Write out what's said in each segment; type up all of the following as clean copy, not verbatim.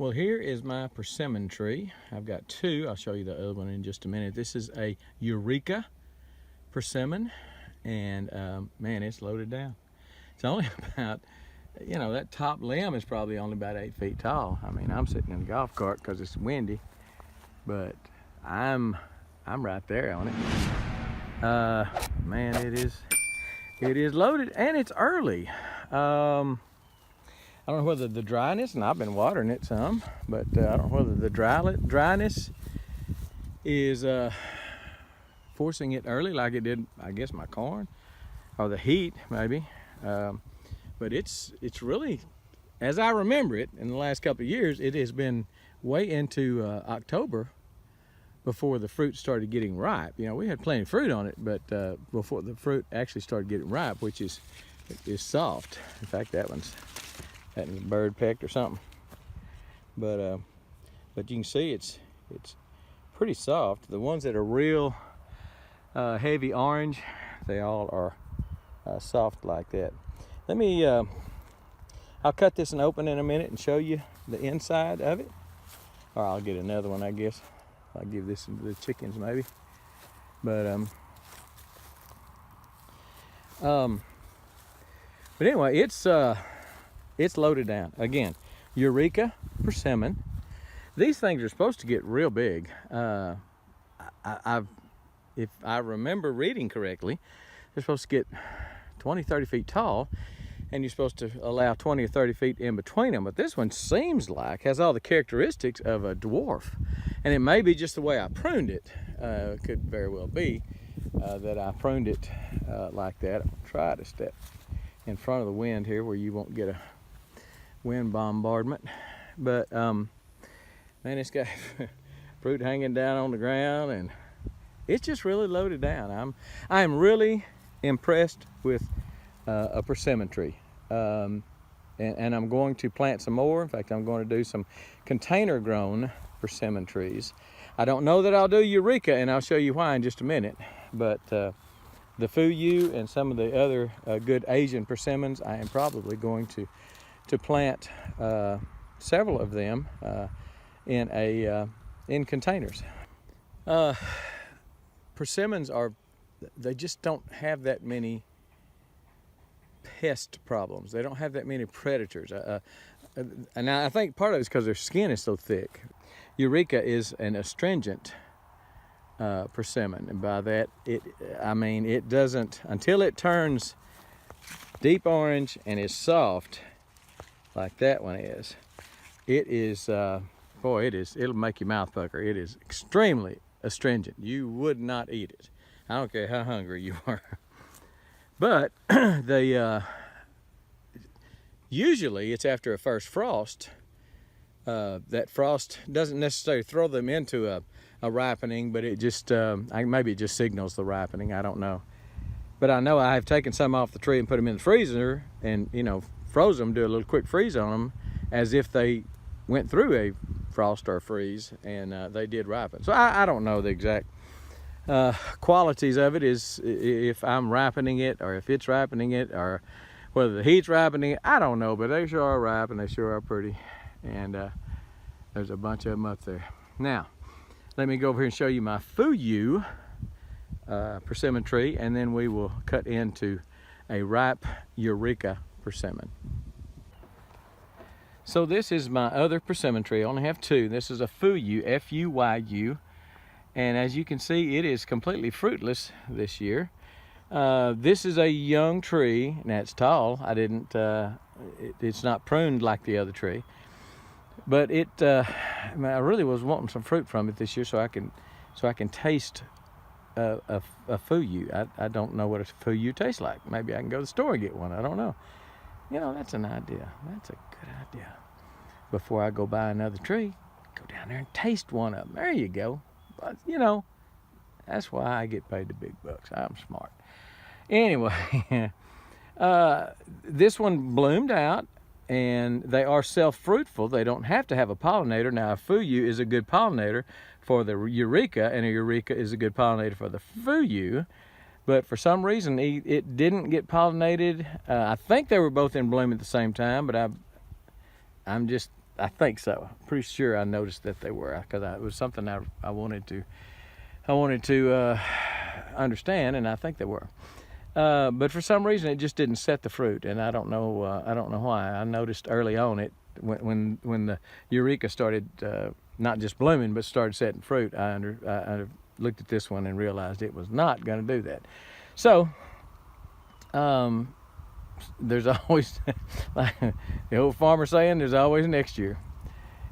Well, here is my persimmon tree. I've got two. I'll show you the other one in just a minute. This is a Eureka persimmon, and man, it's loaded down. It's only about, you know, that top limb is probably only about 8 feet tall. I mean, I'm sitting in a golf cart because it's windy, but I'm right there on it. Man, it is loaded, and it's early. I don't know whether the dryness, and I've been watering it some, but I don't know whether the dryness is forcing it early like it did, I guess, my corn, or the heat maybe. But it's really, as I remember it, in the last couple of years, it has been way into October before the fruit started getting ripe. You know, we had plenty of fruit on it, but before the fruit actually started getting ripe, which is soft. In fact, that one's a bird pecked or something. But you can see it's pretty soft. The ones that are real heavy orange, they all are soft like that. Let me, I'll cut this and open in a minute and show you the inside of it. Or I'll get another one, I guess. I'll give this to the chickens maybe. But anyway, it's loaded down. Again, Eureka Persimmon. These things are supposed to get real big. If I remember reading correctly, they're supposed to get 20, 30 feet tall, and you're supposed to allow 20 or 30 feet in between them. But this one seems like has all the characteristics of a dwarf. And it may be just the way I pruned it. It could very well be that I pruned it like that. I'll try to step in front of the wind here where you won't get a wind bombardment. But man, it's got fruit hanging down on the ground, and it's just really loaded down. I'm really impressed with a persimmon tree, and I'm going to plant some more. In fact, I'm going to do some container grown persimmon trees. I don't know that I'll do Eureka, and I'll show you why in just a minute, but the Fuyu and some of the other good Asian persimmons, I am probably going to plant several of them in containers. Persimmons they just don't have that many pest problems. They don't have that many predators. And I think part of it is because their skin is so thick. Eureka is an astringent persimmon, and by that I mean it doesn't, until it turns deep orange and is soft like that one is. It is boy, it'll make your mouth pucker. It is extremely astringent. You would not eat it. I don't care how hungry you are. But usually it's after a first frost. That frost doesn't necessarily throw them into a ripening, but it just maybe it just signals the ripening. I don't know. But I know I have taken some off the tree and put them in the freezer, and froze them, do a little quick freeze on them, as if they went through a frost or freeze, and they did ripen. So I don't know the exact qualities of it, is if I'm ripening it or if it's ripening it, or whether the heat's ripening it. I don't know, but they sure are ripe and they sure are pretty, and there's a bunch of them up there. Now let me go over here and show you my Fuyu persimmon tree, and then we will cut into a ripe Eureka persimmon. So this is my other persimmon tree. I only have two. This is a Fuyu, F-U-Y-U, and as you can see, it is completely fruitless this year. This is a young tree, and it's tall. I didn't, it's not pruned like the other tree, but I really was wanting some fruit from it this year, so I can taste a Fuyu. I don't know what a Fuyu tastes like. Maybe I can go to the store and get one. I don't know. That's an idea. That's a good idea. Before I go buy another tree, go down there and taste one of them. There you go. But that's why I get paid the big bucks. I'm smart. Anyway, this one bloomed out, and they are self-fruitful. They don't have to have a pollinator. Now, a Fuyu is a good pollinator for the Eureka, and a Eureka is a good pollinator for the Fuyu. But for some reason, it didn't get pollinated. I think they were both in bloom at the same time, but I think so. I'm pretty sure I noticed that they were, because it was something I wanted to understand, and I think they were. But for some reason, it just didn't set the fruit, and I don't know why. I noticed early on when the Eureka started not just blooming, but started setting fruit. I looked at this one and realized it was not going to do that. So there's always, like the old farmer saying, there's always next year.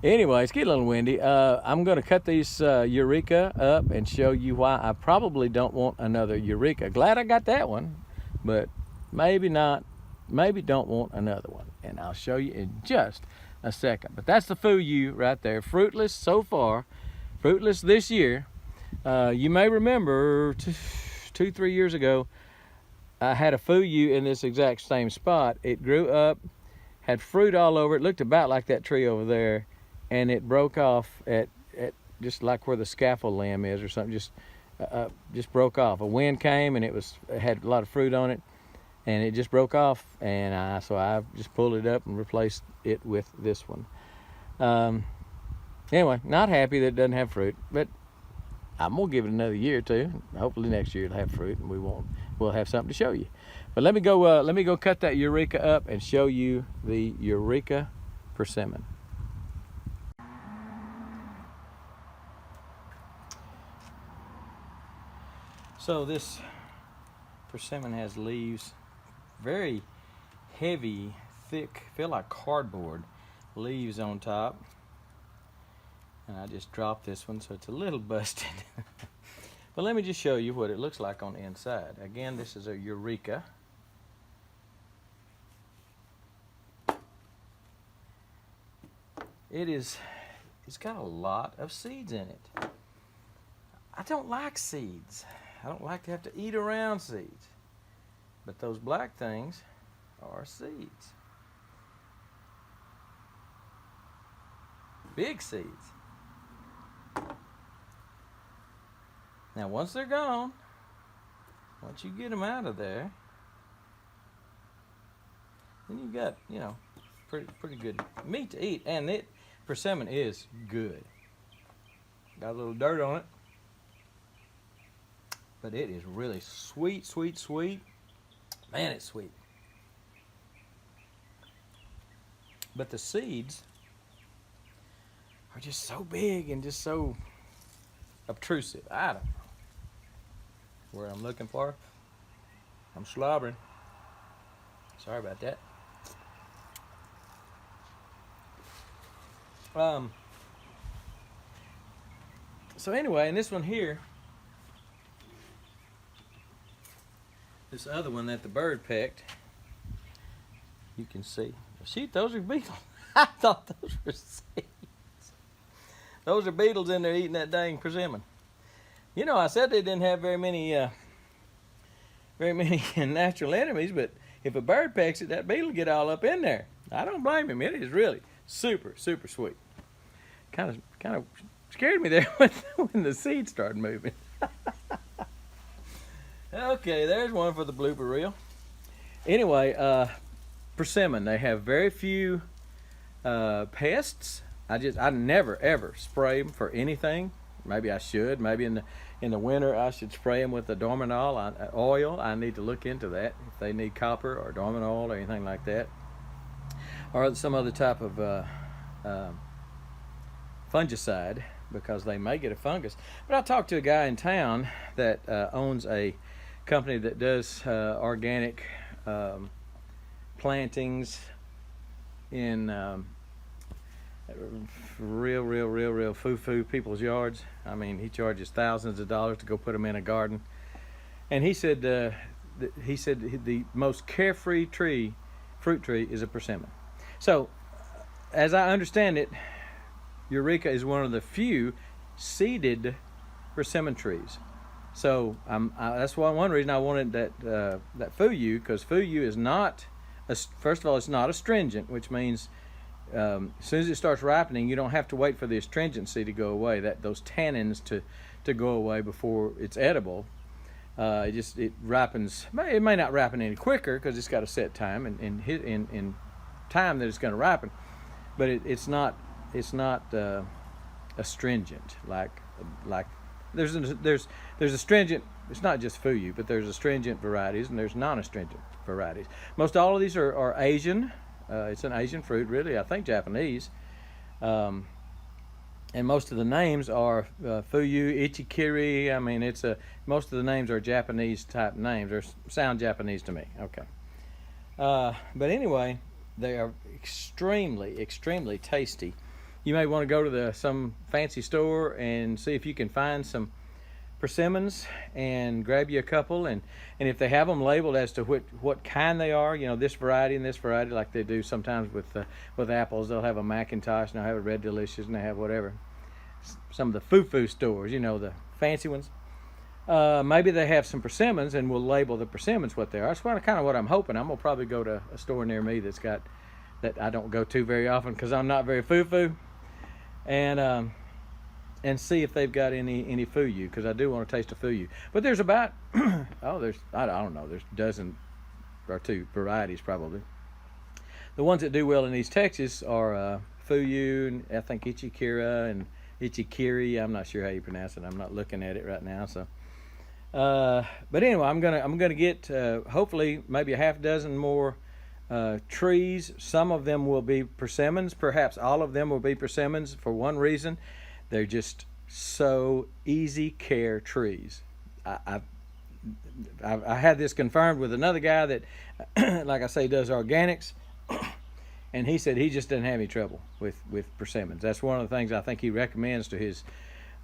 Anyway, it's getting a little windy. I'm going to cut these Eureka up and show you why I probably don't want another Eureka. Glad I got that one, but maybe not. Maybe don't want another one. And I'll show you in just a second. But that's the Fuyu right there. Fruitless so far. Fruitless this year. You may remember 2-3 years ago, I had a Fuyu in this exact same spot. It grew up, had fruit all over it, looked about like that tree over there, and it broke off at just like where the scaffold limb is or something. Just broke off. A wind came and it had a lot of fruit on it, and it just broke off. And so I just pulled it up and replaced it with this one. Anyway, not happy that it doesn't have fruit, but I'm gonna give it another year or two. Hopefully next year it'll have fruit, and we'll have something to show you. But let me go cut that Eureka up and show you the Eureka Persimmon. So this Persimmon has leaves, very heavy, thick, feel like cardboard leaves on top. And I just dropped this one, so it's a little busted. But let me just show you what it looks like on the inside. Again, this is a Eureka. It's got a lot of seeds in it. I don't like seeds. I don't like to have to eat around seeds. But those black things are seeds. Big seeds. Now once they're gone, once you get them out of there, then you got, pretty good meat to eat. And persimmon is good. Got a little dirt on it, but it is really sweet, sweet, sweet. Man, it's sweet. But the seeds are just so big and just so obtrusive. I don't know where I'm looking for. I'm slobbering. Sorry about that. So anyway, and this one here, this other one that the bird pecked, you can see. Shoot, those are beetles. I thought those were seeds. Those are beetles in there eating that dang persimmon. I said they didn't have very many natural enemies, but if a bird pecks it, that beetle will get all up in there. I don't blame him. It is really super, super sweet. Kind of scared me there when the seeds started moving. Okay, there's one for the blooper reel. Anyway, persimmon, they have very few pests. I never ever spray them for anything. Maybe I should. Maybe in the winter I should spray them with the dormanol oil. I need to look into that, if they need copper or dormanol or anything like that, or some other type of fungicide, because they may get a fungus. But I talked to a guy in town that owns a company that does organic plantings in real foo-foo people's yards. I mean, he charges thousands of dollars to go put them in a garden. And he said the most carefree fruit tree is a persimmon. So, as I understand it, Eureka is one of the few seeded persimmon trees. So that's one reason I wanted that Fuyu, because Fuyu is not, first of all, it's not astringent, which means as soon as it starts ripening, you don't have to wait for the astringency to go away, those tannins to go away before it's edible. It ripens. It may not ripen any quicker because it's got a set time in time that it's going to ripen. but it's not astringent like there's astringent. It's not just fuyu, but there's astringent varieties and there's non-astringent varieties. Most all of these are Asian. It's an Asian fruit, really. I think Japanese. And most of the names are fuyu, ichikiri. I mean, most of the names are Japanese type names, or sound Japanese to me. Okay. But anyway, they are extremely, extremely tasty. You may want to go to some fancy store and see if you can find some persimmons and grab you a couple, and if they have them labeled as to what kind they are, you know, this variety and this variety, like they do sometimes with apples. They'll have a Macintosh and they'll have a Red Delicious and they have whatever. Some of the foo-foo stores, you know, the fancy ones. Maybe they have some persimmons and we'll label the persimmons what they are. That's kind of what I'm hoping. I'm gonna probably go to a store near me that I don't go to very often because I'm not very foo-foo, and see if they've got any fuyu, because I do want to taste a fuyu. But there's about I don't know, there's a dozen or two varieties probably. The ones that do well in East Texas are fuyu, and I think ichikira and ichikiri. I'm not sure how you pronounce it. I'm not looking at it right now. So, but anyway, I'm gonna get hopefully maybe a half dozen more trees. Some of them will be persimmons. Perhaps all of them will be persimmons for one reason. They're just so easy care trees. I had this confirmed with another guy that, like I say, does organics, and he said he just doesn't have any trouble with persimmons. That's one of the things I think he recommends to his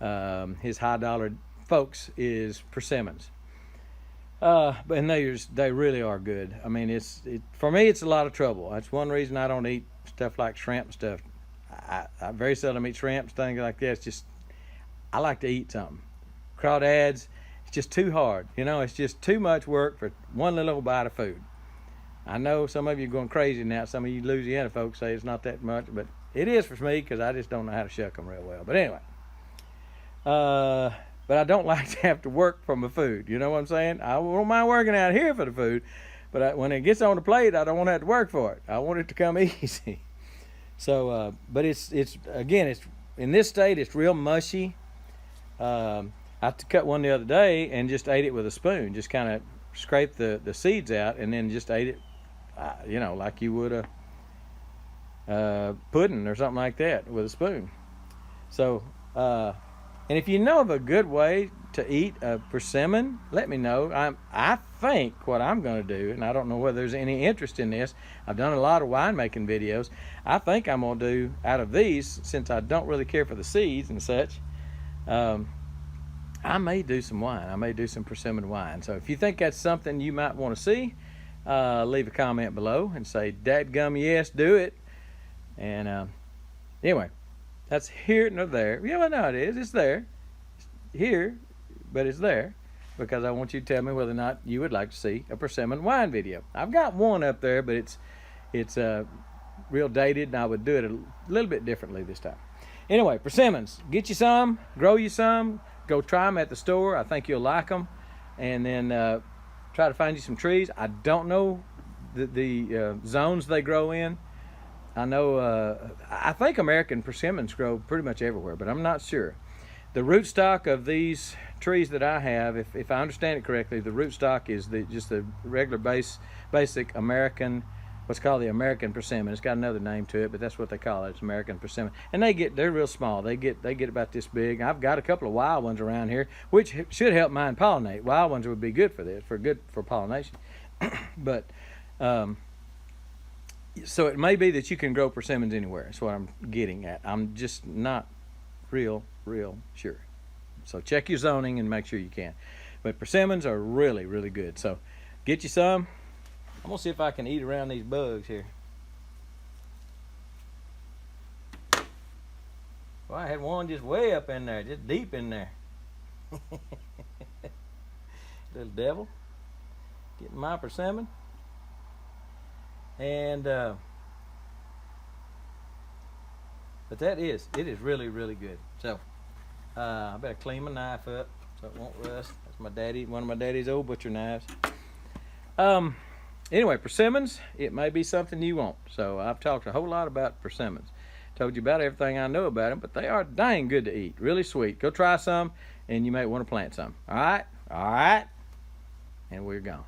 high dollar folks is persimmons. And they really are good. I mean, for me it's a lot of trouble. That's one reason I don't eat stuff like shrimp and stuff. I very seldom eat shrimp, things like that. It's just, I like to eat something. Crawdads, it's just too hard. You know, it's just too much work for one little bite of food. I know some of you are going crazy now. Some of you Louisiana folks say it's not that much, but it is for me because I just don't know how to shuck them real well. But anyway, but I don't like to have to work for my food. You know what I'm saying? I don't mind working out here for the food, but when it gets on the plate, I don't want to have to work for it. I want it to come easy. So, but it's in this state, it's real mushy. I cut one the other day and just ate it with a spoon. Just kind of scraped the seeds out and then just ate it, you know, like you would a pudding or something like that with a spoon. So, and if you know of a good way to eat a persimmon, let me know. I think what I'm going to do, and I don't know whether there's any interest in this. I've done a lot of winemaking videos. I think I'm going to do out of these, since I don't really care for the seeds and such, I may do some wine. I may do some persimmon wine. So if you think that's something you might want to see, leave a comment below and say, dadgum, yes, do it. And anyway, that's here nor there. Yeah, well, no, it is. It's there. It's here, but it's there because I want you to tell me whether or not you would like to see a persimmon wine video. I've got one up there, but it's real dated, and I would do it a little bit differently this time. Anyway, persimmons. Get you some, grow you some, go try them at the store. I think you'll like them. And then try to find you some trees. I don't know the zones they grow in. I know, I think American persimmons grow pretty much everywhere, but I'm not sure. The rootstock of these trees that I have, if I understand it correctly, the rootstock is just the regular basic American, what's called the American persimmon. It's got another name to it, but that's what they call it. It's American persimmon. And they're real small. They get about this big. I've got a couple of wild ones around here, which should help mine pollinate. Wild ones would be good for this, good for pollination. But so it may be that you can grow persimmons anywhere. That's what I'm getting at. I'm just not real sure. So check your zoning and make sure you can. But persimmons are really, really good. So get you some. I'm gonna see if I can eat around these bugs here. Well, I had one just way up in there, just deep in there. Little devil. Getting my persimmon. And but it is really, really good. So I better clean my knife up so it won't rust. That's one of my daddy's old butcher knives. Anyway, persimmons, it may be something you want. So I've talked a whole lot about persimmons. told you about everything I know about them, but they are dang good to eat. Really sweet. Go try some, and you might want to plant some. All right? All right? And we're gone.